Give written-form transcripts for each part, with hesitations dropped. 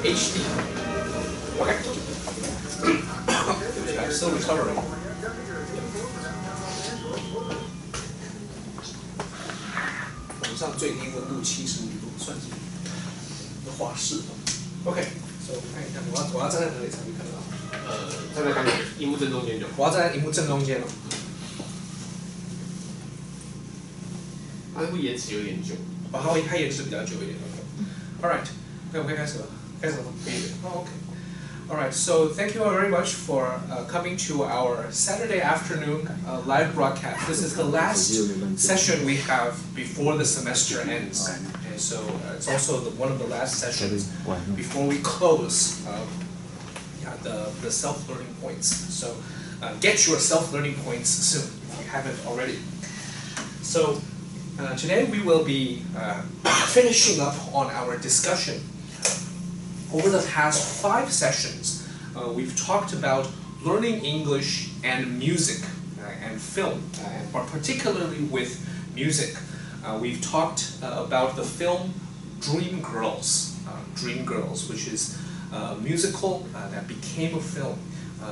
HD. Okay. I'm still recovering. Okay. So 看一下，我要站在哪里才会看得到？站在刚刚荧幕正中间就。我要站在荧幕正中间了。它会延迟有点久。它延迟比较久一点。All right. 我可以开始了。开始了吗？可以。Oh, okay. All right. So thank you all very much for coming to our Saturday afternoon live broadcast. This is the last session we have before the semester ends. And so it's also one of the last sessions before we close the self-learning points. So get your self-learning points soon if you haven't already. So today we will be finishing up on our discussion. Over the past 5 sessions, we've talked about learning English and music and film, but particularly with music. We've talked about the film Dreamgirls, which is a musical that became a film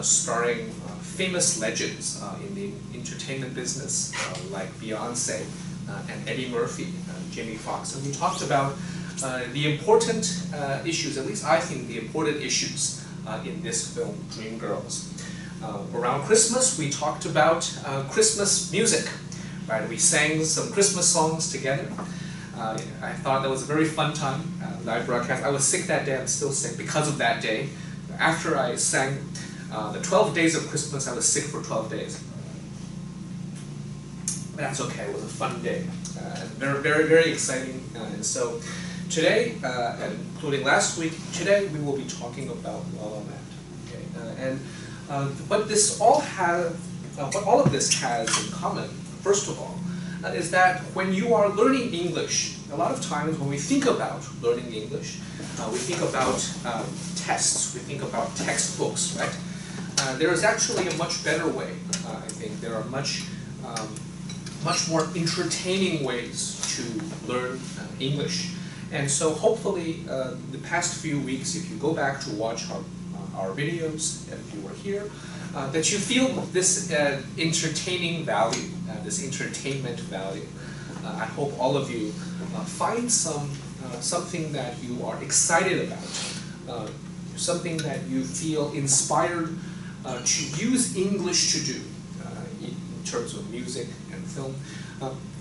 starring famous legends in the entertainment business like Beyonce and Eddie Murphy, Jamie Foxx. And we talked about the important issues, at least I think the important issues in this film, Dreamgirls. Around Christmas, we talked about Christmas music. Right? We sang some Christmas songs together. I thought that was a very fun time, live broadcast. I was sick that day, I'm still sick because of that day. After I sang the 12 days of Christmas, I was sick for 12 days. But that's okay, it was a fun day. Very, very, very exciting. And so today, including last week, today we will be talking about La La Land. Okay? What all of this has in common, first of all, is that when you are learning English, a lot of times when we think about learning English, we think about tests, we think about textbooks, right? There is actually a much better way, I think. There are much more entertaining ways to learn English. And so hopefully, the past few weeks, if you go back to watch our videos, if you were here, that you feel this entertaining value, this entertainment value. I hope all of you find something that you are excited about, something that you feel inspired to use English to do in terms of music and film.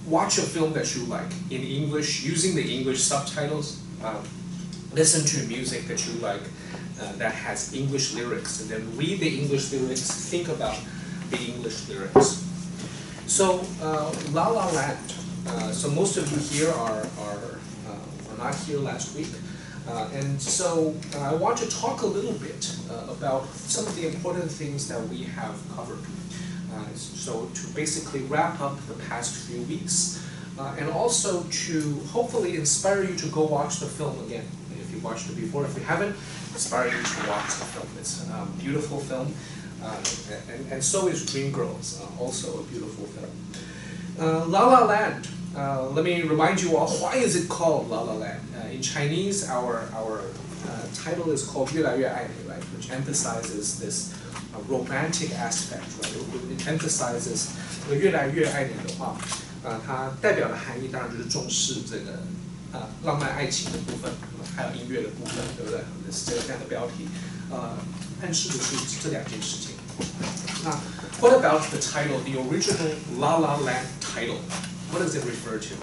Watch a film that you like in English, using the English subtitles. Listen to music that you like that has English lyrics, and then read the English lyrics, think about the English lyrics. So, La La Land. So most of you here are not here last week. And so I want to talk a little bit about some of the important things that we have covered. So to basically wrap up the past few weeks, and also to hopefully inspire you to go watch the film again. If you watched it before, if you haven't, inspire you to watch the film. It's a beautiful film, and so is Dreamgirls, also a beautiful film. La La Land. Let me remind you all, why is it called La La Land? In Chinese, our title is called 越来越爱你, right? Which emphasizes this romantic aspect, right? It emphasizes 这个越来越爱你的话，它代表的含义当然就是重视这个浪漫爱情的部分，还有音乐的部分，对不对？这样的标题，暗示的是这两件事情。那 what about the title, the original La La Land title? What does it refer to?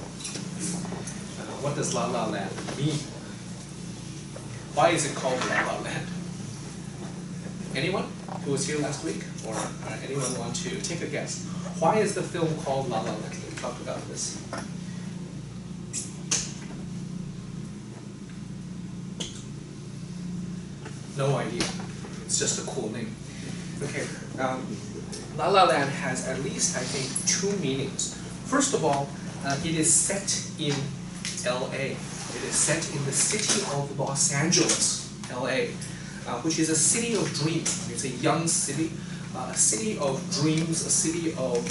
What does La La Land mean? Why is it called La La Land? Anyone who was here last week? Or anyone want to take a guess? Why is the film called La La Land? We talked about this. No idea. It's just a cool name. Okay. La La Land has at least, I think, 2 meanings. First of all, it is set in LA. It is set in the city of Los Angeles, LA, which is a city of dreams. It's a young city, a city of dreams, a city of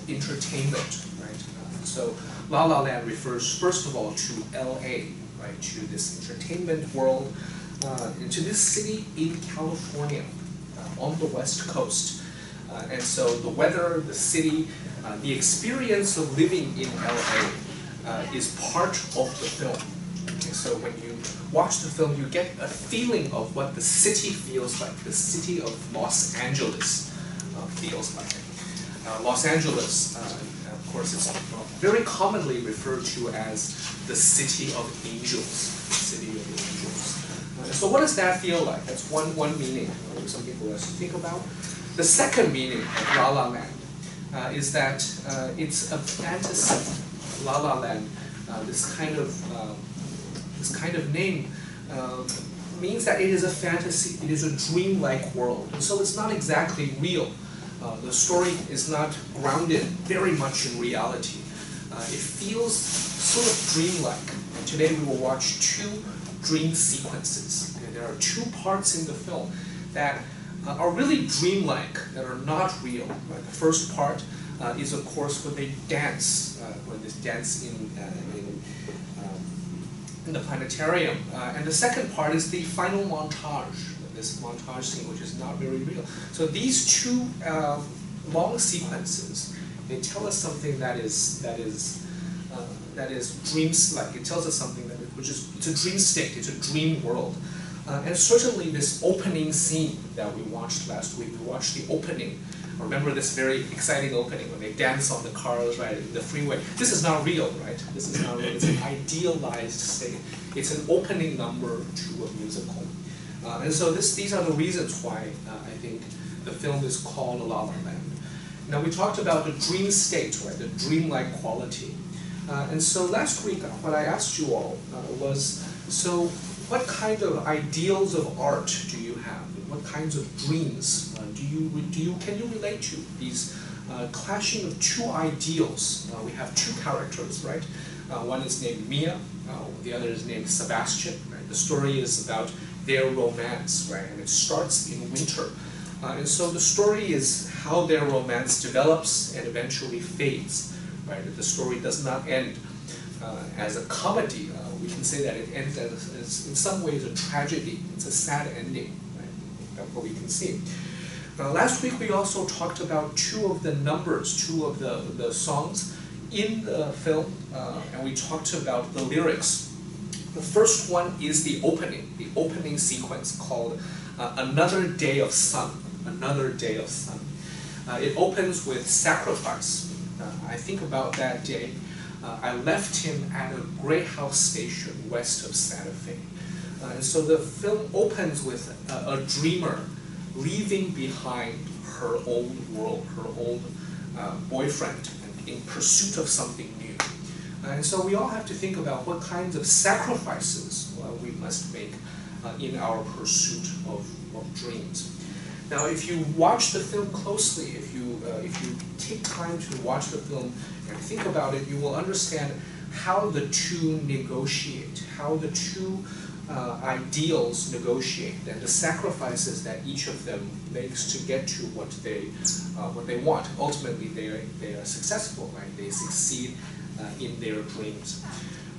entertainment, right? So La La Land refers, first of all, to LA. right, to this entertainment world, into this city in California, on the West Coast. And so the weather, the city, the experience of living in LA is part of the film. Okay, so when you watch the film, you get a feeling of what the city feels like, the city of Los Angeles feels like. Los Angeles, of course, is very commonly referred to as the city of angels. City of angels. So what does that feel like? That's one meaning something for us to think about. The second meaning of La La Land is that it's a fantasy. La La Land, this kind of name means that it is a fantasy. It is a dreamlike world, and so it's not exactly real. The story is not grounded very much in reality. It feels sort of dreamlike. And today we will watch two dream sequences. Okay, there are two parts in the film that are really dreamlike, that are not real. Right? The first part is, of course, when they dance, when they dance in the planetarium. And the second part is the final montage. This montage scene, which is not very real. So these two long sequences, they tell us something that is dreams like. It tells us something that it's a dream state, it's a dream world. And certainly this opening scene that we watched last week, we watched the opening. Remember this very exciting opening when they dance on the cars, right, in the freeway. This is not real, right? This is not real. It's an idealized state. It's an opening number to a musical. And so these are the reasons why I think the film is called La La Land. Now we talked about the dream state, right, the dreamlike quality. And so last week what I asked you all was, so what kind of ideals of art do you have? What kinds of dreams can you relate to? These clashing of two ideals. We have two characters, right? One is named Mia, the other is named Sebastian. Right? The story is about their romance, right? And it starts in winter. And so the story is how their romance develops and eventually fades, right? The story does not end as a comedy. We can say that it ends as in some ways a tragedy. It's a sad ending, right? That's what we can see. Last week we also talked about two of the numbers, two of the songs in the film, and we talked about the lyrics. The first one is the opening sequence called Another Day of Sun, Another Day of Sun. It opens with sacrifice. I think about that day. I left him at a gray house station west of Santa Fe. And so the film opens with a dreamer leaving behind her old world, her old boyfriend, and in pursuit of something new. And so we all have to think about what kinds of sacrifices we must make in our pursuit of dreams. Now, if you watch the film closely, if you take time to watch the film and think about it, you will understand how the two negotiate, how the two ideals negotiate, and the sacrifices that each of them makes to get to what they want. Ultimately, they are successful, right? They succeed in their dreams.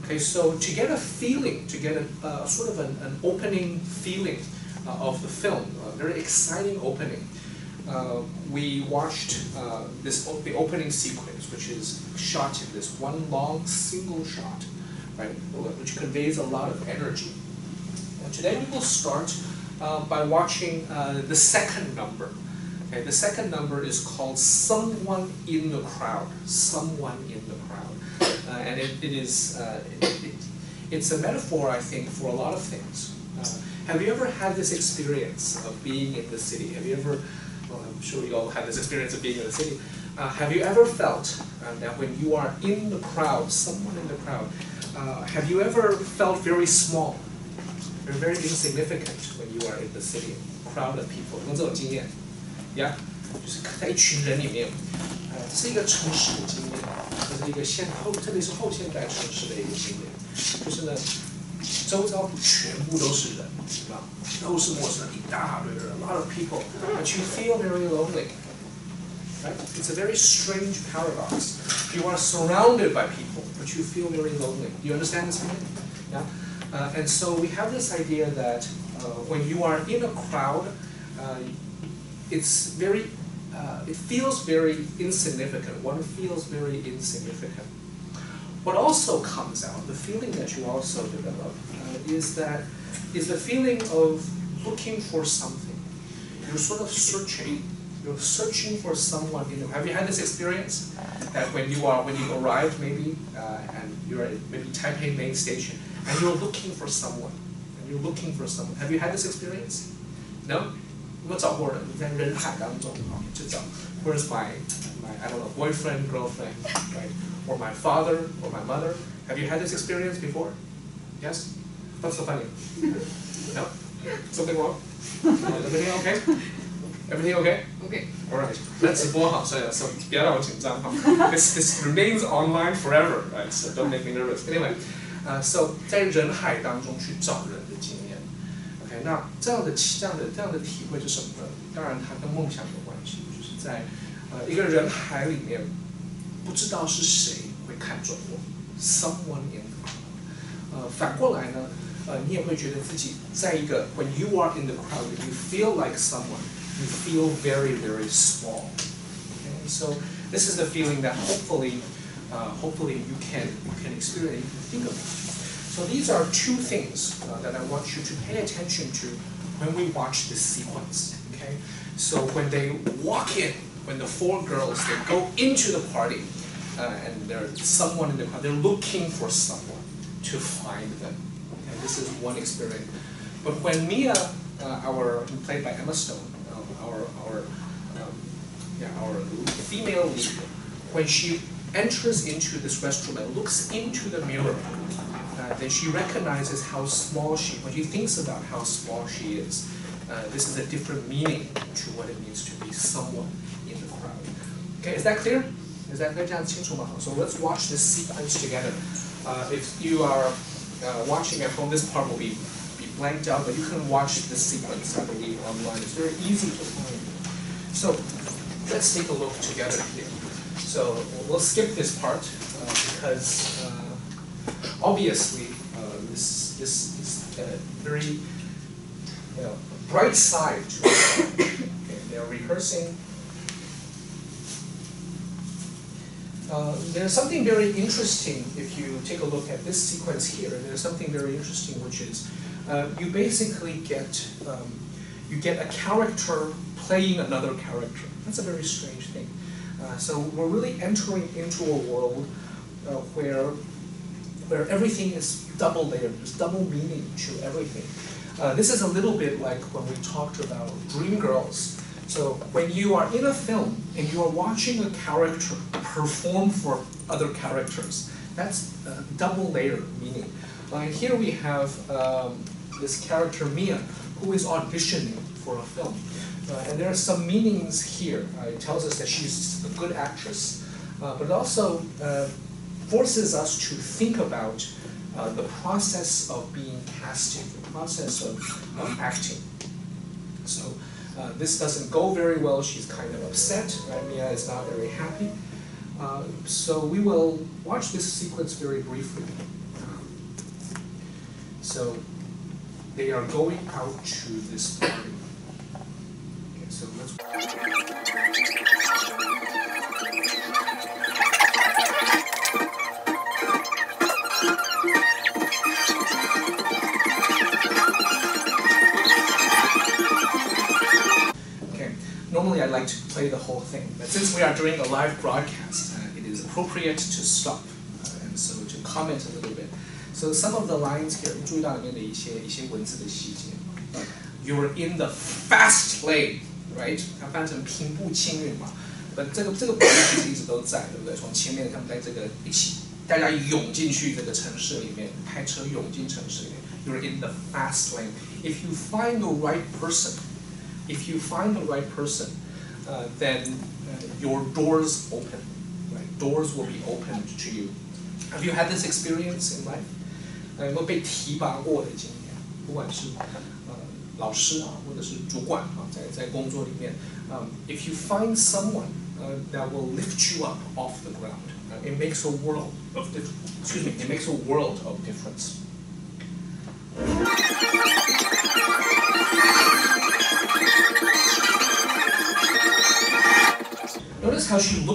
Okay, so to get a feeling, to get a sort of an opening feeling of the film, a very exciting opening, we watched the opening sequence, which is shot in this one long single shot, right, which conveys a lot of energy. And today we will start by watching the second number. Okay, the second number is called Someone in the Crowd. Someone in the Crowd. And it's a metaphor, I think, for a lot of things. Have you ever had this experience of being in the city? Have you ever, well, I'm sure you all have this experience of being in the city. Have you ever felt that when you are in the crowd, someone in the crowd, have you ever felt very small, very insignificant when you are in the city, crowd of people? 有没有这种经验？ 呀，就是在一群人里面，这是一个城市的经验，这是一个特别是后现代城市的一个经验，就是呢，周遭全部都是人，是吧？都是陌生人，一大堆人 ，a lot of people, but you feel very lonely. Right? It's a very strange paradox. You are surrounded by people, but you feel very lonely. Do you understand this feeling? Yeah. And so we have this idea that when you are in a crowd, it feels very insignificant. One feels very insignificant. What also comes out, the feeling that you also develop, is the feeling of looking for something. You're sort of searching. You're searching for someone. Have you had this experience that when you arrived maybe and you're at maybe Taipei main station and you're looking for someone, Have you had this experience? No? 有没有找过人？在人海当中去找 Where's my I don't know boyfriend, girlfriend, right? Or my father or my mother? Have you had this experience before? Yes? What's so funny? No? Something wrong? Everything okay? Everything okay? Okay. All right. 那直播好，所以不要让我紧张哈。This remains online forever, right? So don't make me nervous. Anyway, so 在人海当中去找人的经验。OK， 那这样的体会是什么呢？当然它跟梦想有关系，就是在一个人海里面，不知道是谁会看准我 ，someone in the crowd。反过来呢，你也会觉得自己在一个 when you are in the crowd, you feel like someone. You feel very, very small. Okay? So this is the feeling that hopefully you can experience and think about. So these are two things that I want you to pay attention to when we watch this sequence. Okay? So when they walk in, when the four girls they go into the party, and there's someone in the crowd, they're looking for someone to find them. Okay? This is one experience. But when Mia, played by Emma Stone, our female lead, when she enters into this restroom and looks into the mirror, then she recognizes how small when she thinks about how small she is, this is a different meaning to what it means to be someone in the crowd. Okay, is that clear? Is that clear? So let's watch this sequence together. If you are watching at home, this part will be blanked out, but you can watch this sequence, I believe, online. It's very easy to find. So let's take a look together here. So we'll skip this part because obviously this is a very bright side to it. Okay, they're rehearsing. There's something very interesting if you take a look at this sequence here. There's something very interesting, which is you basically get a character playing another character. That's a very strange thing. So we're really entering into a world where everything is double layered. There's double meaning to everything. This is a little bit like when we talked about Dreamgirls. So when you are in a film and you are watching a character perform for other characters, that's double layered meaning. And here we have this character Mia, who is auditioning for a film. And there are some meanings here. It tells us that she's a good actress, but it also forces us to think about the process of being casted, the process of acting. So this doesn't go very well. She's kind of upset. Right? Mia is not very happy. So we will watch this sequence very briefly. So they are going out to this party. Okay, so let's. Okay, normally I'd like to play the whole thing, but since we are doing a live broadcast, it is appropriate to stop and so to comment a little bit. So some of the lines here, 注意到里面的一些文字的细节。You're in the fast lane, right? 它翻成平步青云嘛。这个比喻其实一直都在，对不对？从前面他们在这个一起，大家涌进去这个城市里面，开车涌进城市里面。You're in the fast lane. If you find the right person, then your doors open. Right? Doors will be opened to you. Have you had this experience in life? 有没有被提拔过的经验？不管是老师啊，或者是主管啊，在工作里面，if you find someone that will lift you up off the ground, it makes a world of difference.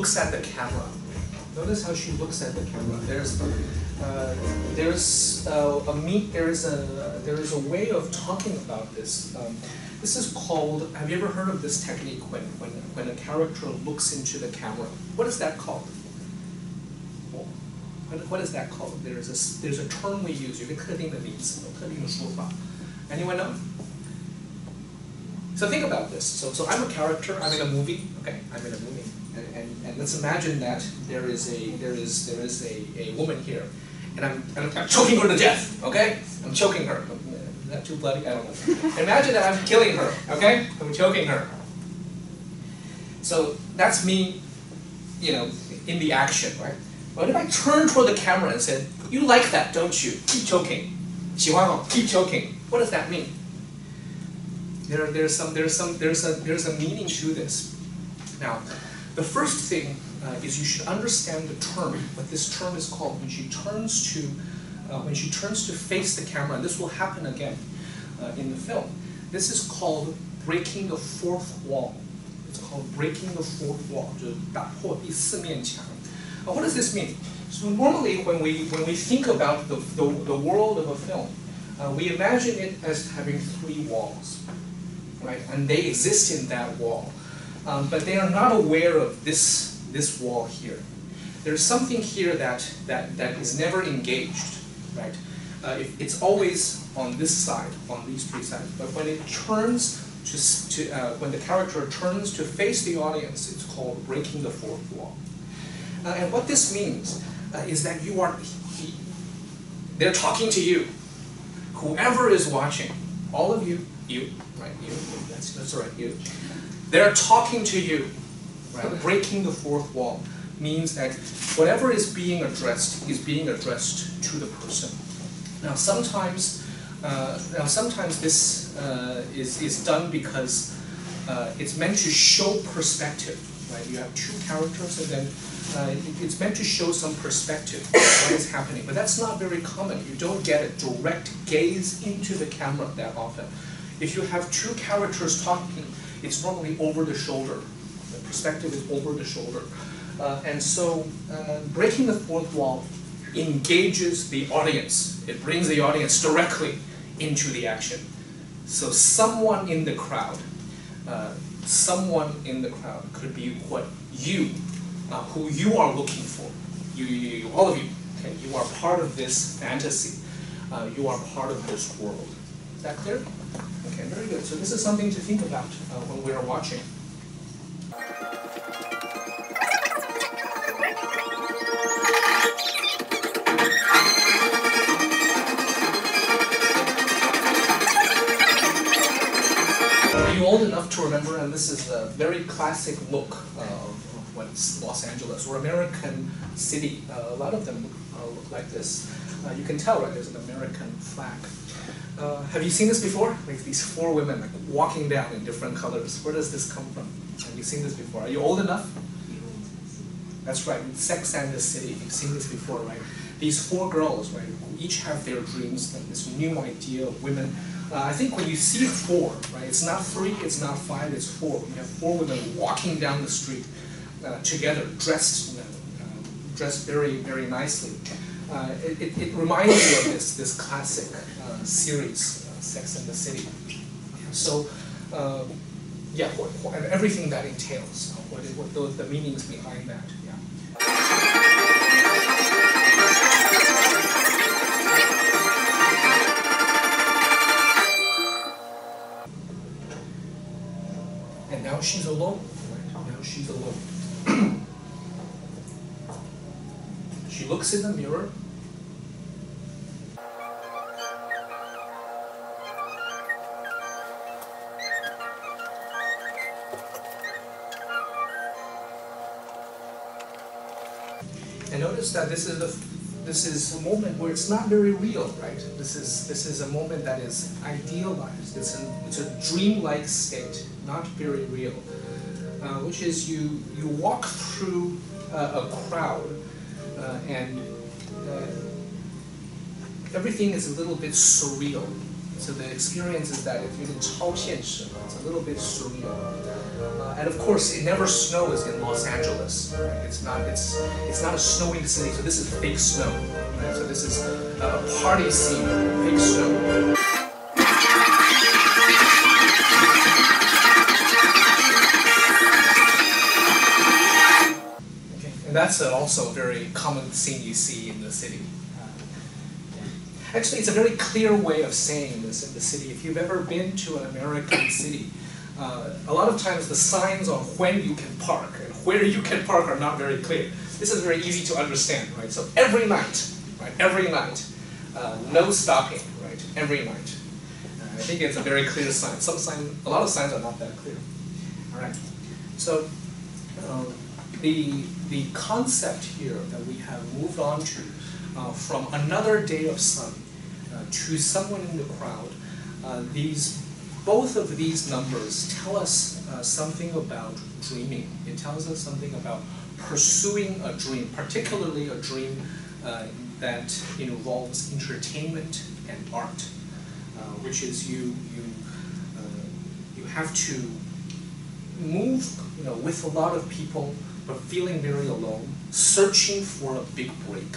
looks at the camera. Notice how she looks at the camera. There is a way of talking about this. This is called. Have you ever heard of this technique when a character looks into the camera? What is that called? What is that called? There's a term we use. 有一个特定的名词，特定的说法。Anyone know? So think about this. So I'm a character. I'm in a movie. Okay, I'm in a movie, and let's imagine that there is a woman here, and I'm choking her to death. Okay, I'm choking her. Is that too bloody? I don't know. Imagine that I'm killing her. Okay, I'm choking her. So that's me, in the action, right? But if I turn toward the camera and said, "You like that, don't you? Keep choking. 喜欢哦, keep choking." What does that mean? There's a meaning to this. Now, the first thing is you should understand the term. What this term is called when she turns to face the camera. And this will happen again in the film. This is called breaking the fourth wall. It's called breaking the fourth wall. 就是打破第四面墙. What does this mean? So normally when we think about the world of a film, we imagine it as having three walls, right? And they exist in that wall, but they are not aware of this wall here. There's something here that is never engaged, right? It's always on this side, on these three sides. But when it turns when the character turns to face the audience, it's called breaking the fourth wall. And what this means is that they're talking to you. Whoever is watching, all of you, right, you, that's right, you. They're talking to you, right? Breaking the fourth wall means that whatever is being addressed to the person. Now sometimes this is done because it's meant to show perspective, right? You have two characters and then it's meant to show some perspective of what is happening, but that's not very common. You don't get a direct gaze into the camera that often. If you have two characters talking, it's normally over the shoulder. The perspective is over the shoulder. And so breaking the fourth wall engages the audience. It brings the audience directly into the action. So someone in the crowd could be what who you are looking for. You, all of you, okay, you are part of this fantasy. You are part of this world. Is that clear? Okay, very good. So this is something to think about when we are watching. Are you old enough to remember, and this is a very classic look of what's Los Angeles or American city. A lot of them look like this. You can tell, right? There's an American flag. Have you seen this before? Like these four women like walking down in different colors. Where does this come from? Have you seen this before? Are you old enough? That's right. Sex and the City. You've seen this before, right? These four girls, right, who each have their dreams, like this new idea of women. I think when you see four, right, it's not three, it's not five, it's four. You have four women walking down the street together, dressed very, very nicely. It reminds me of this classic series, Sex and the City. So, yeah, and everything that entails, what the meanings behind that. Yeah. And now she's alone. Right? Now she's alone. She looks in the mirror. And notice that this is a moment where it's not very real, right? This is a moment that is idealized. It's a dreamlike state, not very real. Which is you walk through a crowd and everything is a little bit surreal. So the experience is that if you did 超现实, it's a little bit surreal. And of course, it never snows in Los Angeles. Right? It's not a snowing city. So this is fake snow. Right? So this is a party scene, fake snow. And that's also a very common scene you see in the city. Actually, it's a very clear way of saying this in the city. If you've ever been to an American city, a lot of times the signs on when you can park and where you can park are not very clear. This is very easy to understand, right? So every night, no stopping, right? Every night. I think it's a very clear sign. A lot of signs are not that clear. All right. So. The concept here that we have moved on to from another day of sun to someone in the crowd, both of these numbers tell us something about dreaming. It tells us something about pursuing a dream, particularly a dream that involves entertainment and art, which is you have to move with a lot of people, but feeling very alone, searching for a big break.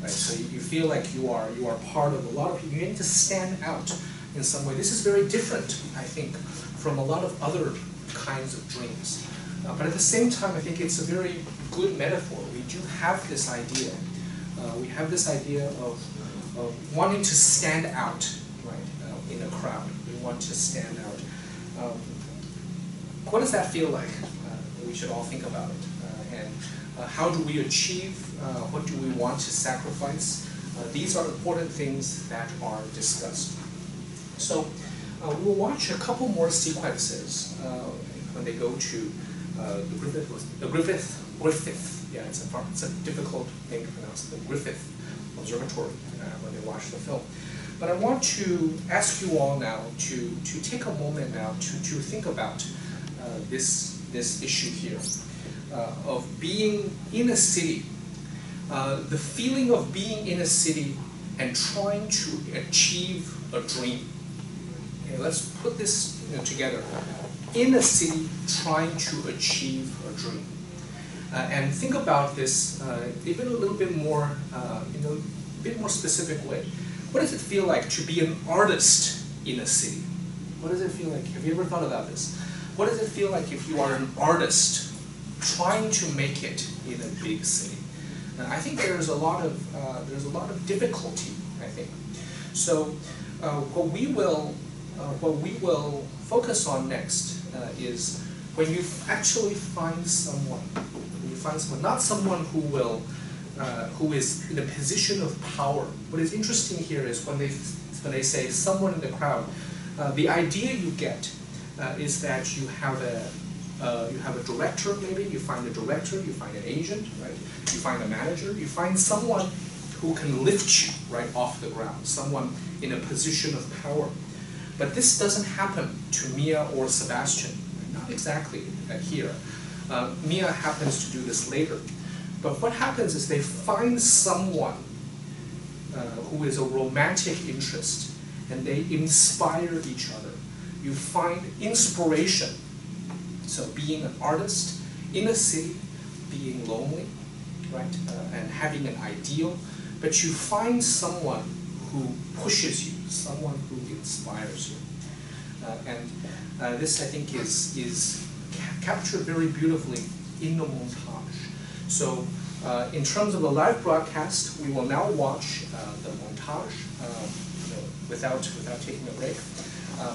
Right? So you feel like you are part of a lot of people. You need to stand out in some way. This is very different, I think, from a lot of other kinds of dreams. But at the same time, I think it's a very good metaphor. We do have this idea. We have this idea of wanting to stand out, right, in a crowd. We want to stand out. What does that feel like? We should all think about it. How do we achieve? What do we want to sacrifice? These are important things that are discussed. So we'll watch a couple more sequences when they go to the Griffith. Yeah, it's a difficult name to pronounce. The Griffith Observatory when they watch the film. But I want to ask you all now to take a moment now to think about this issue here of being in a city, the feeling of being in a city and trying to achieve a dream. Okay, let's put this together. In a city, trying to achieve a dream, and think about this even a little bit more, in a bit more specific way. What does it feel like to be an artist in a city? What does it feel like? Have you ever thought about this? What does it feel like if you are an artist trying to make it in a big city? And I think there's a lot of difficulty, I think. So what we will focus on next is when you actually find someone. Not someone who is in a position of power. What is interesting here is when they say someone in the crowd, the idea you get is that you have a director, maybe you find a director, you find an agent, right? You find a manager, you find someone who can lift you right off the ground, someone in a position of power. But this doesn't happen to Mia or Sebastian, not exactly here. Mia happens to do this later. But what happens is they find someone who is a romantic interest, and they inspire each other. You find inspiration. So being an artist in a city, being lonely, right, and having an ideal, but you find someone who pushes you, someone who inspires you. And this, I think, is captured very beautifully in the montage. So in terms of the live broadcast, we will now watch the montage without taking a break.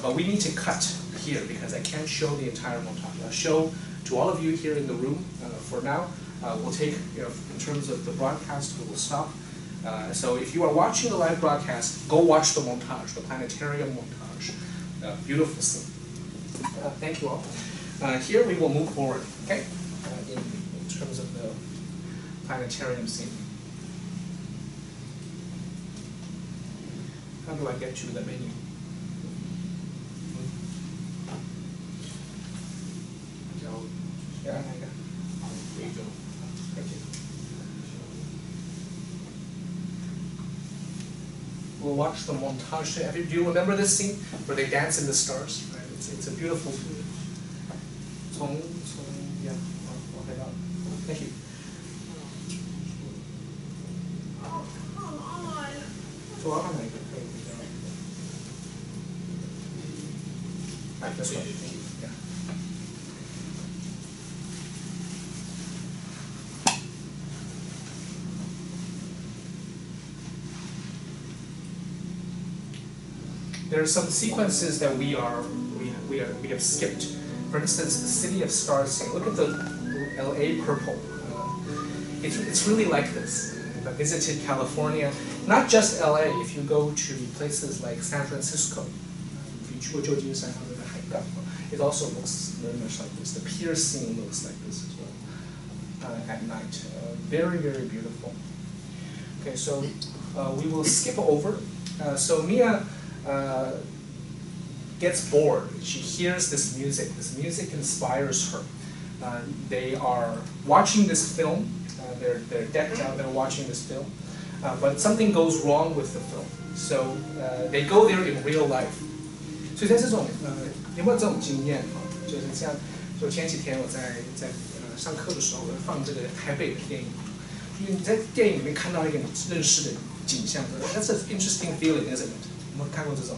But we need to cut here because I can't show the entire montage. I'll show to all of you here in the room for now. We'll take, in terms of the broadcast, we will stop. So if you are watching the live broadcast, go watch the montage, the planetarium montage. Beautiful scene. Thank you all. Here we will move forward, okay? In terms of the planetarium scene. How do I get to the menu? Yeah, I got it. There you go. Thank you. will watch the montage. Do you remember this scene where they dance in the stars? Right? It's a beautiful. Yeah. Okay. Thank you. Come on. Right, that's right. Thank you. Yeah. There are some sequences that we have skipped. For instance, the City of Stars scene. Look at the LA purple. It's really like this. If I visited California, not just LA. If you go to places like San Francisco, it also looks very much like this. The pier scene looks like this as well at night. Very, very beautiful. Okay, so we will skip over. So Mia gets bored. She hears this music. This music inspires her. They are watching this film. They're decked out. They're watching this film, but something goes wrong with the film. So they go there in real life. 所以在这种有没有这种经验啊？就是像就前几天我在上课的时候，我放这个台北的电影，因为你在电影里面看到一个你认识的景象 ，That's an interesting feeling, isn't it？ 有没有看过这种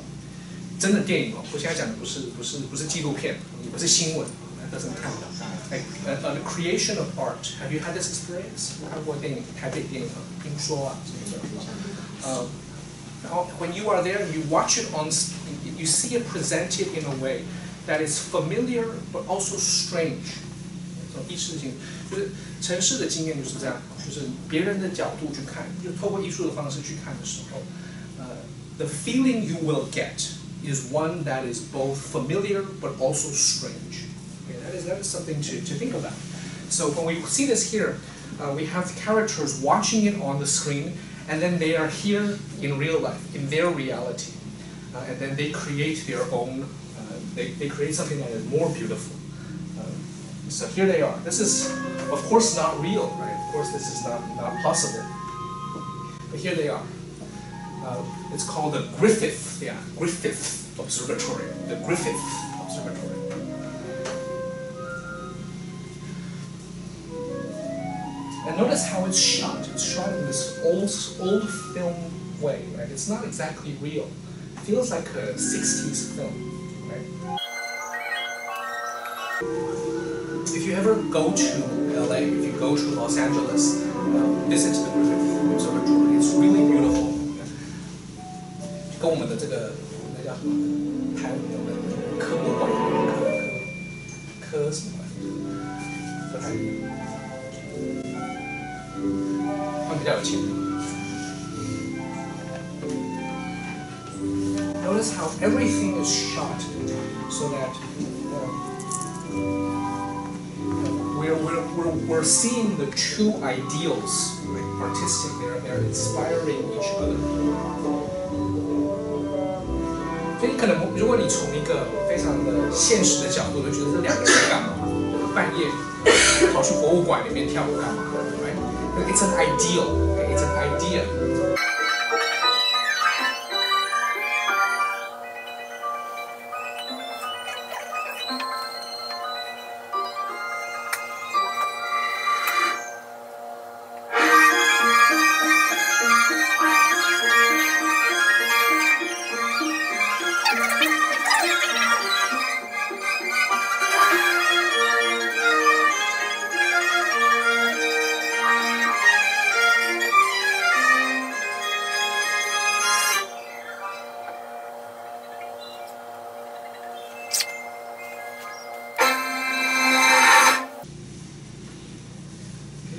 真的电影哦？我现在讲的不是纪录片，也不是新闻 ，That doesn't count. Like the creation of art. Have you had this experience? 看过电影台北电影啊，听说啊什么的。When you are there, you watch it on. You see it presented in a way that is familiar but also strange. 这种异世性，就是城市的经验就是这样，就是别人的角度去看，就透过艺术的方式去看的时候，the feeling you will get is one that is both familiar but also strange. Okay, that is something to think about. So when we see this here, we have characters watching it on the screen, and then they are here in real life, in their reality. And then they create their own, they create something that is more beautiful. So here they are. This is, of course, not real, right? Of course, this is not possible. But here they are. It's called the Griffith Observatory. The Griffith Observatory. And notice how it's shot. It's shot in this old film way, right? It's not exactly real. Feels like a 60s film, right? If you ever go to LA, if you go to Los Angeles, visit the Griffith Observatory. It's really beautiful. 跟我们的这个那叫什么台湾的科博馆科什么玩意不太一样，他们比较有钱。Notice how everything is shot so that we're seeing the two ideals, like artistic. They're inspiring each other. 所以可能如果你从一个非常的现实的角度，就觉得这两个人干嘛？半夜跑去博物馆里面跳舞干嘛 ？Right? It's an ideal. Okay? It's an idea.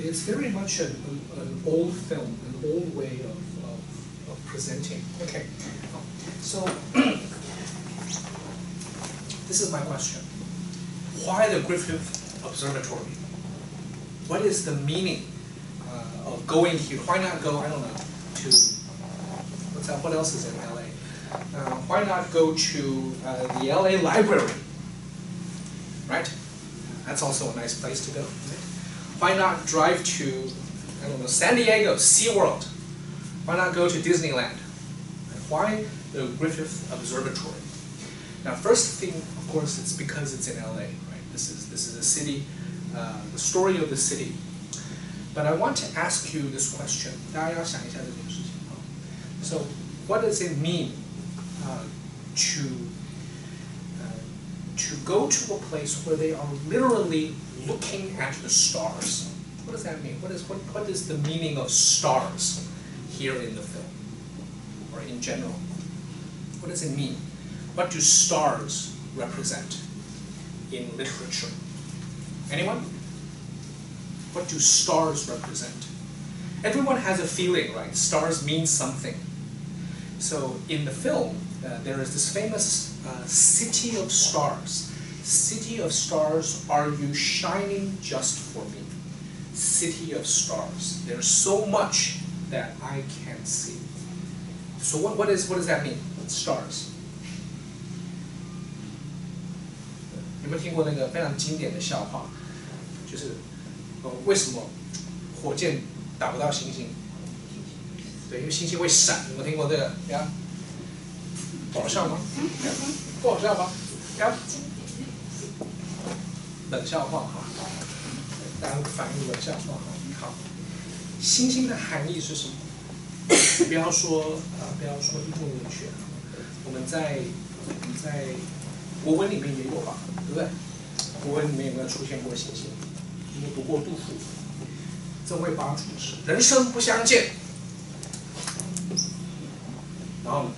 It's very much an old film, an old way of presenting. Okay, so this is my question. Why the Griffith Observatory? What is the meaning of going here? Why not go, I don't know, to, what else is in LA? Why not go to the LA Library? Right? That's also a nice place to go. Right? Why not drive to, I don't know, San Diego, SeaWorld? Why not go to Disneyland? Why the Griffith Observatory? Now, first thing, of course, it's because it's in LA, right? This is a city, the story of the city. But I want to ask you this question. 大家要想一下这件事情。So, what does it mean to go to a place where they are literally looking at the stars? What does that mean? What is the meaning of stars here in the film, or in general? What does it mean? What do stars represent in literature? Anyone? What do stars represent? Everyone has a feeling, right? Stars mean something. So in the film, there is this famous city of stars. City of stars, are you shining just for me? City of stars. There's so much that I can't see. So what does that mean? Stars. 有没有听过那个非常经典的笑话？就是为什么火箭打不到星星？对，因为星星会闪。有没有听过这个？呀，不好笑吗？不好笑吗？呀，冷笑话哈，大家反映冷笑话哈。好，星星的含义是什么？不要说英文文学，我们在国文里面也有吧，对不对？国文里面有没有出现过星星？有没有读过杜甫？正位八处士，人生不相见。然后呢？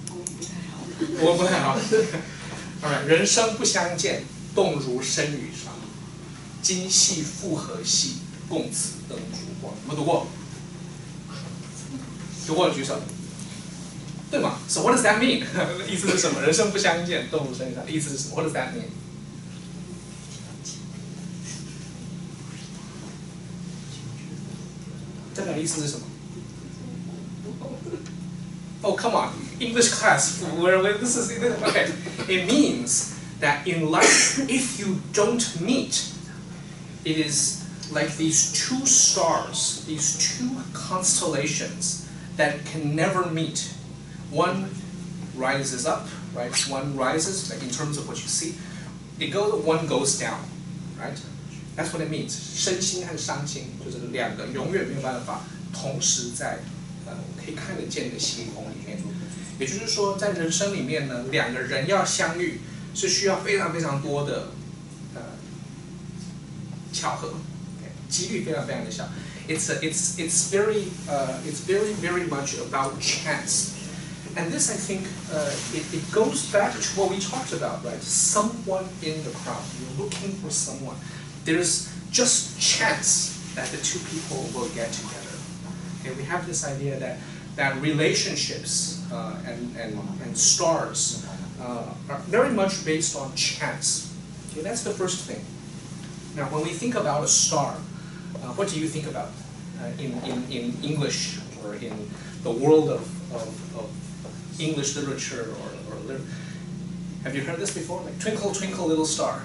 国文不太好。人生不相见，动如参与商。今夕复何夕，共此灯烛光。有没有读过？读过的举手。对吗 ？So what does that mean？ 意思是什么？人生不相见，动如参与商。意思是什么 ？What does that mean？ 这个意思是什么 ？Oh, come on, English class. This is okay. It means that in life, if you don't meet, it is like these two stars, these two constellations that can never meet. One rises up, right? One rises, like in terms of what you see. One goes down, right? That's what it means. 身心和伤心就是两个永远没有办法同时在可以看得见的星空里面。也就是说，在人生里面呢，两个人要相遇是需要非常非常多的巧合，几率非常非常的小。It's very much about chance. And this, I think, it goes back to what we talked about, right? Someone in the crowd. You're looking for someone. There's just chance that the two people will get together. Okay, we have this idea that relationships and stars are very much based on chance. Okay, that's the first thing. Now, when we think about a star, what do you think about in English or in the world of English literature or have you heard this before? Like twinkle, twinkle, little star.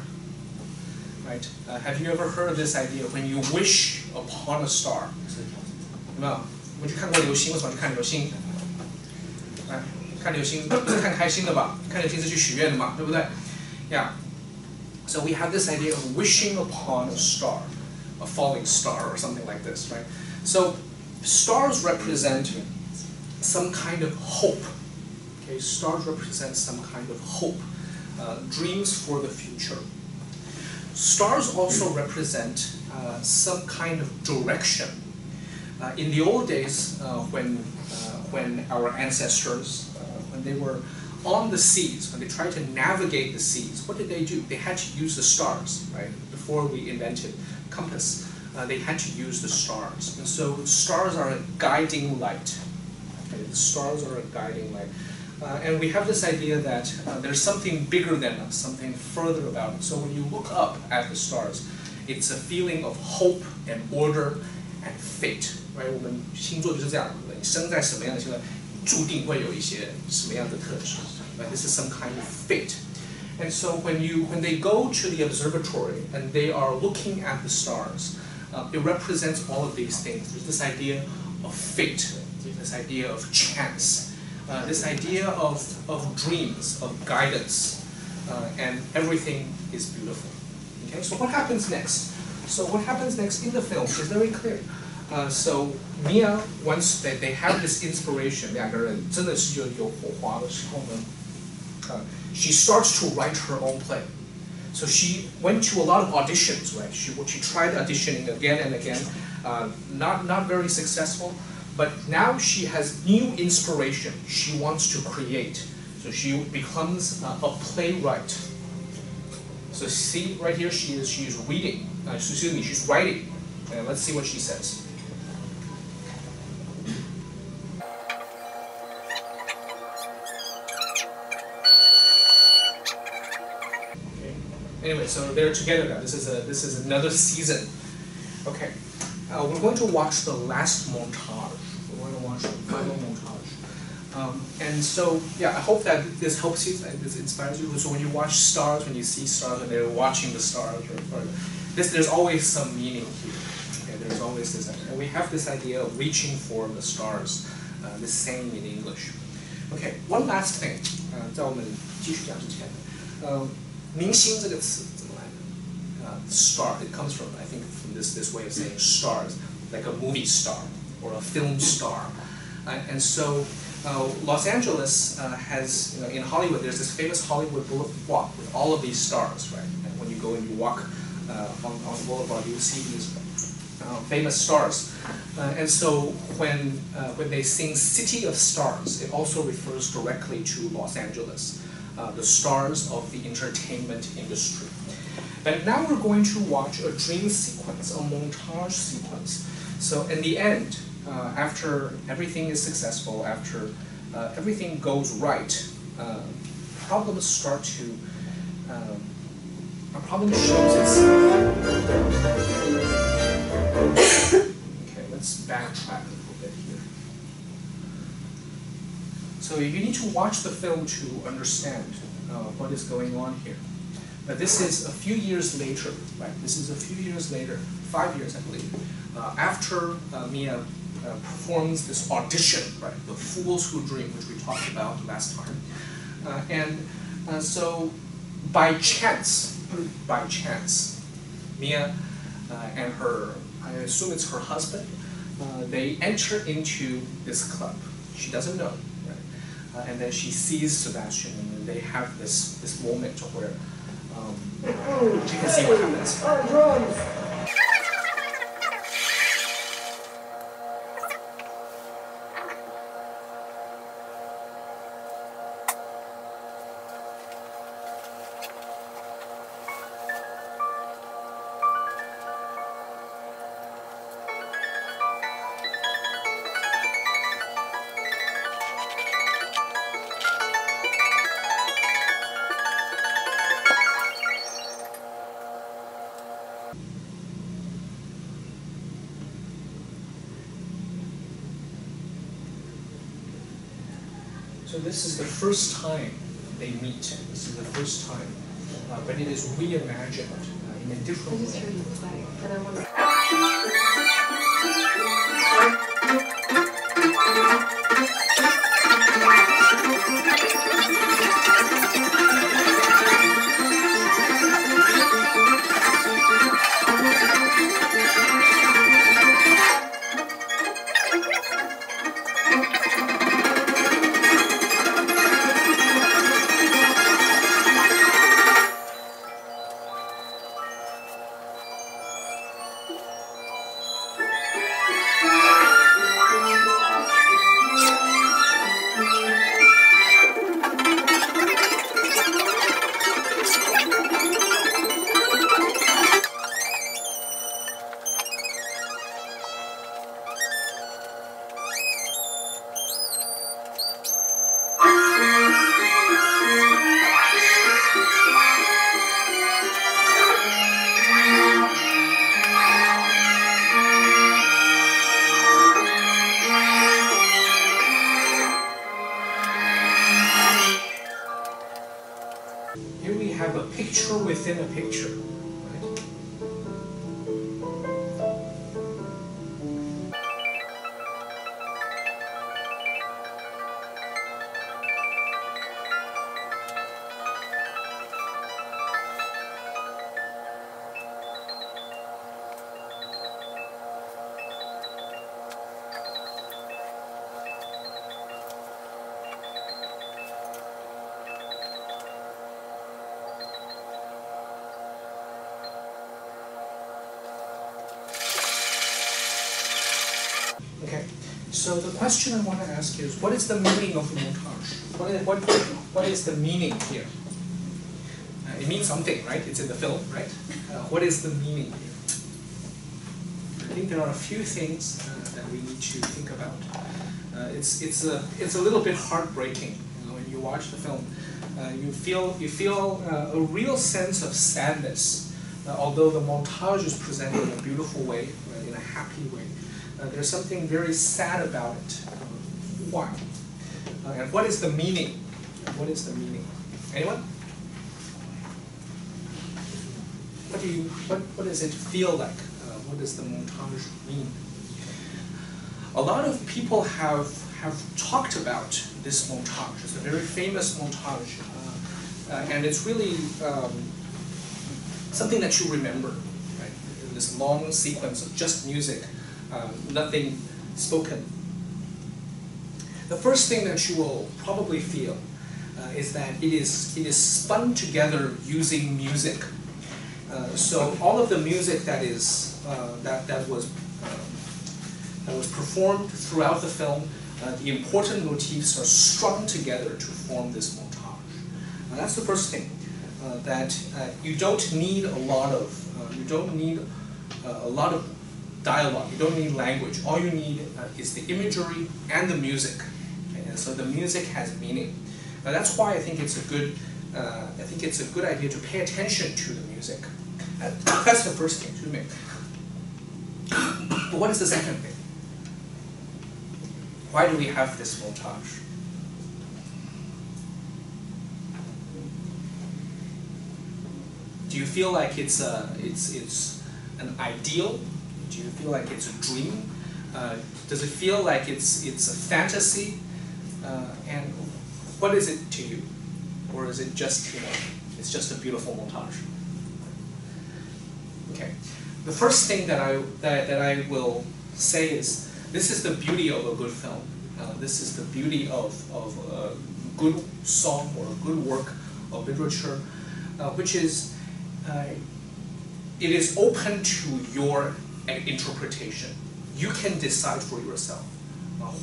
Right? Have you ever heard this idea when you wish upon a star? 有没有？我去看过流星，为什么去看流星？看流星不是看开心的吧？看流星是去许愿的嘛，对不对 ？Yeah. So we have this idea of wishing upon a star, a falling star, or something like this, right? So stars represent some kind of hope. Okay, stars represent some kind of hope, dreams for the future. Stars also represent some kind of direction. In the old days, when our ancestors, when they were on the seas, when they tried to navigate the seas, what did they do? They had to use the stars, right? Before we invented compass, they had to use the stars. And so stars are a guiding light. Okay? The stars are a guiding light. And we have this idea that there's something bigger than us, something further about us. So when you look up at the stars, it's a feeling of hope and order and fate. Right? 我们星座就是这样，你生在什么样的星座，注定会有一些什么样的特质。Right? This is some kind of fate. And so when they go to the observatory and they are looking at the stars, it represents all of these things. There's this idea of fate, this idea of chance. this idea of dreams, of guidance, and everything is beautiful. Okay, so what happens next? So what happens next in the film is very clear. So Mia, once they have this inspiration, 两个人真的是有火花的时候呢， she starts to write her own play. So she went to a lot of auditions, right? She tried auditioning again and again, not very successful. But now she has new inspiration. She wants to create. So she becomes a playwright. So see right here, she is reading. Excuse me, she's writing. Let's see what she says. Okay. Anyway, so they're together now. This is another season. Okay. We're going to watch the last montage. We're going to watch the final montage. And so, yeah, I hope that this helps you, that this inspires you. So when you watch stars, when you see stars, and they're watching the stars, there's always some meaning here. Okay, there's always this idea. And we have this idea of reaching for the stars, this saying in English. Okay, one last thing. 在我们继续讲之前，明星这个词怎么来的？Star. It comes from, I think, from this way of saying stars, like a movie star or a film star. And so Los Angeles has, in Hollywood, there's this famous Hollywood Boulevard with all of these stars, right? And when you go and you walk on the boulevard, you'll see these famous stars. And so when they sing City of Stars, it also refers directly to Los Angeles, the stars of the entertainment industry. But now we're going to watch a dream sequence, a montage sequence. So in the end, after everything is successful, after everything goes right, problems start to, a problem shows itself. Okay, let's backtrack a little bit here. So you need to watch the film to understand what is going on here. But this is a few years later, right? This is a few years later, 5 years, I believe, after Mia performs this audition, right? The Fools Who Dream, which we talked about last time. So by chance, Mia and her, I assume it's her husband, they enter into this club. She doesn't know, right? And then she sees Sebastian, and they have this moment where you can see what happens. So this is the first time they meet. This is the first time, but it is reimagined in a different way. I just heard you play, but I want to. Here we have a picture within a picture. Right? So the question I want to ask is, what is the meaning of the montage? What is the meaning here? It means something, right? It's in the film, right? What is the meaning here? I think there are a few things that we need to think about. It's a little bit heartbreaking, when you watch the film. You feel a real sense of sadness, although the montage is presented in a beautiful way, in a happy way. There's something very sad about it. Why? And what is the meaning? What is the meaning? Anyone? What does it feel like? What does the montage mean? A lot of people have talked about this montage. It's a very famous montage, and it's really something that you remember, right? This long sequence of just music, nothing spoken. The first thing that you will probably feel is that it is spun together using music. So all of the music that was performed throughout the film, the important motifs are strung together to form this montage. That's the first thing. That you don't need a lot of dialogue. You don't need language. All you need is the imagery and the music. Okay? And so the music has meaning. Now that's why I think it's a good idea to pay attention to the music. That's the first thing to make. But what is the second thing? Why do we have this montage? Do you feel like it's an ideal? Do you feel like it's a dream? Does it feel like it's a fantasy? And what is it to you? Or is it just, it's just a beautiful montage? Okay. The first thing that I will say is, this is the beauty of a good film. This is the beauty of a good song or a good work of literature, which is, it is open to your interpretation. You can decide for yourself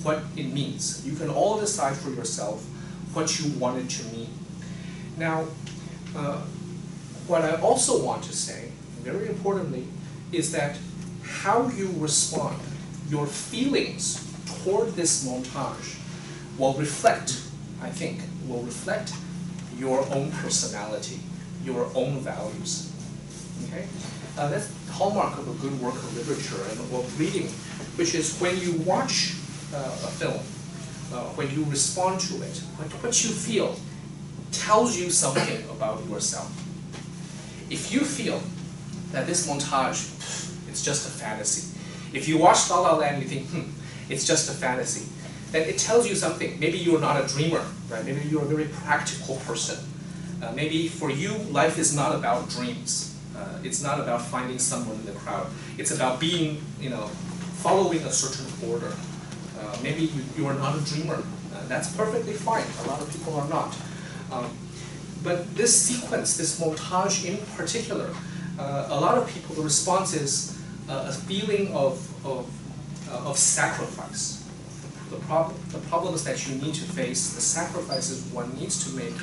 what it means. You can all decide for yourself what you want it to mean. Now, what I also want to say, very importantly, is that how you respond, your feelings toward this montage will reflect, I think, your own personality, your own values. Okay? That's the hallmark of a good work of literature and of reading, which is when you watch a film, when you respond to it, what you feel tells you something about yourself. If you feel that this montage, it's just a fantasy. If you watch La La Land, you think, it's just a fantasy, then it tells you something. Maybe you're not a dreamer, right? Maybe you're a very practical person. Maybe for you, life is not about dreams. It's not about finding someone in the crowd. It's about being, following a certain order. Maybe you are not a dreamer. That's perfectly fine. A lot of people are not. But this sequence, this montage in particular, a lot of people, the response is a feeling of sacrifice. The problems that you need to face, the sacrifices one needs to make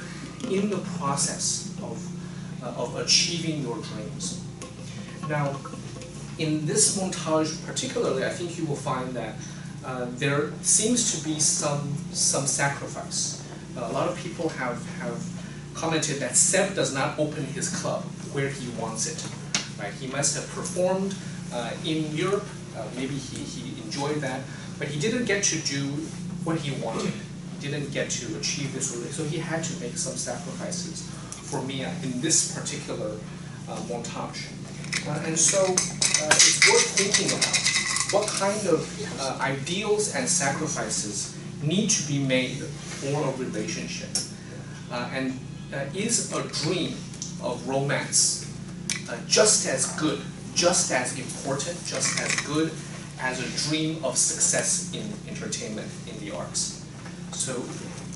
in the process of achieving your dreams. Now, in this montage particularly, I think you will find that there seems to be some sacrifice. A lot of people have commented that Seb does not open his club where he wants it. Right? He must have performed in Europe. Maybe he enjoyed that, but he didn't get to do what he wanted. He didn't get to achieve this really, so he had to make some sacrifices for Mia in this particular montage. And so it's worth thinking about what kind of ideals and sacrifices need to be made for a relationship. And is a dream of romance just as good, just as important, just as good as a dream of success in entertainment, in the arts? So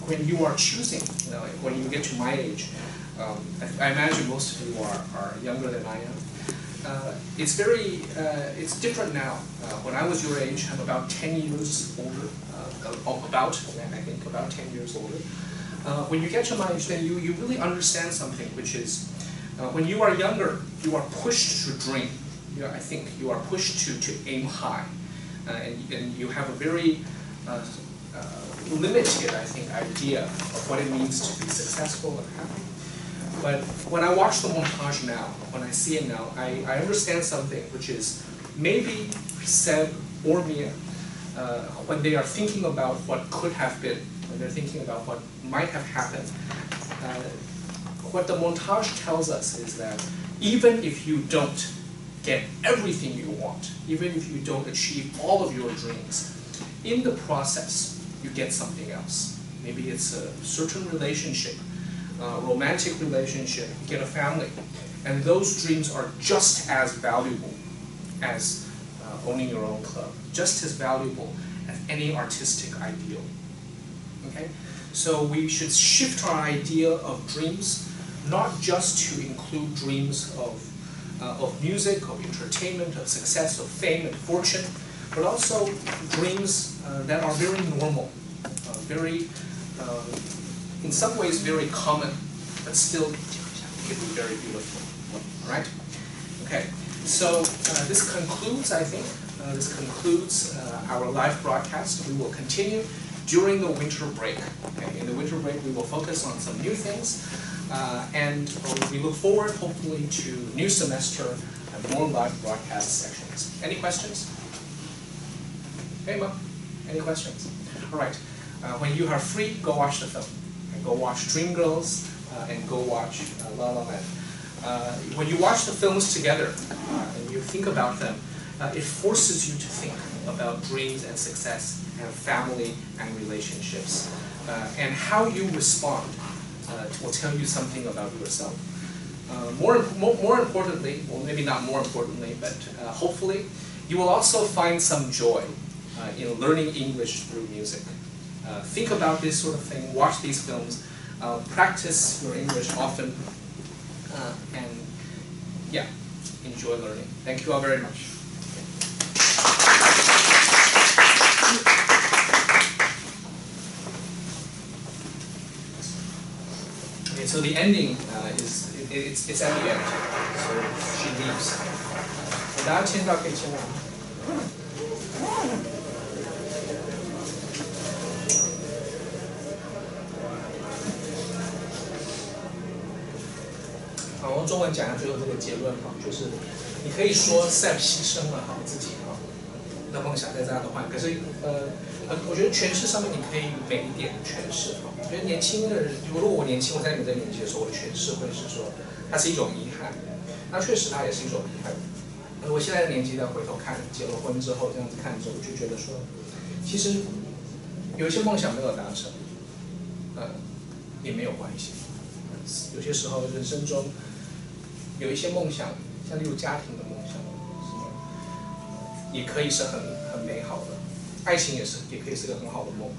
when you are choosing, when you get to my age, I imagine most of you are younger than I am. it's different now. When I was your age, I'm about 10 years older. I think about 10 years older. When you get to my age, then you really understand something, which is when you are younger, you are pushed to dream. I think you are pushed to aim high, and you have a very limited, I think, idea of what it means to be successful and happy. But when I watch the montage now, when I see it now, I understand something, which is maybe Seb or Mia, when they are thinking about what could have been, when they're thinking about what might have happened, what the montage tells us is that even if you don't get everything you want, even if you don't achieve all of your dreams, in the process, you get something else. Maybe it's a certain relationship, romantic relationship, you get a family. And those dreams are just as valuable as owning your own club, just as valuable as any artistic ideal. Okay? So we should shift our idea of dreams, not just to include dreams of music, of entertainment, of success, of fame and fortune, but also dreams that are very normal, in some ways very common, but still can be very beautiful. All right? Okay. So this concludes, I think, our live broadcast. We will continue during the winter break. Okay? In the winter break, we will focus on some new things, and we look forward, hopefully, to new semester and more live broadcast sections. Any questions? Hey, Mom. Any questions? All right. When you are free, go watch the film. And go watch Dreamgirls and go watch La La Land. When you watch the films together and you think about them, it forces you to think about dreams and success and family and relationships. And how you respond will tell you something about yourself. More importantly, well, maybe not more importantly, but hopefully, you will also find some joy in learning English through music. Think about this sort of thing, watch these films, practice your English often, and yeah, enjoy learning. Thank you all very much. Okay, so the ending it's at the end. So she leaves. 大家签到可以签了。好，我用中文讲一下最后这个结论哈，就是你可以说 Seb 牺牲了哈自己哈的梦想在这样的话，可是我觉得诠释上面你可以美一点诠释哈。我觉得年轻的人，如果我年轻，我在你们这年纪的时候，我的诠释会是说，它是一种遗憾。那确实它也是一种遗憾。我现在的年纪再回头看，结了婚之后这样子看之后，我就觉得说，其实有一些梦想没有达成，也没有关系。有些时候人生中有一些梦想，像例如家庭的梦想，也可以是很美好的，爱情也可以是个很好的梦。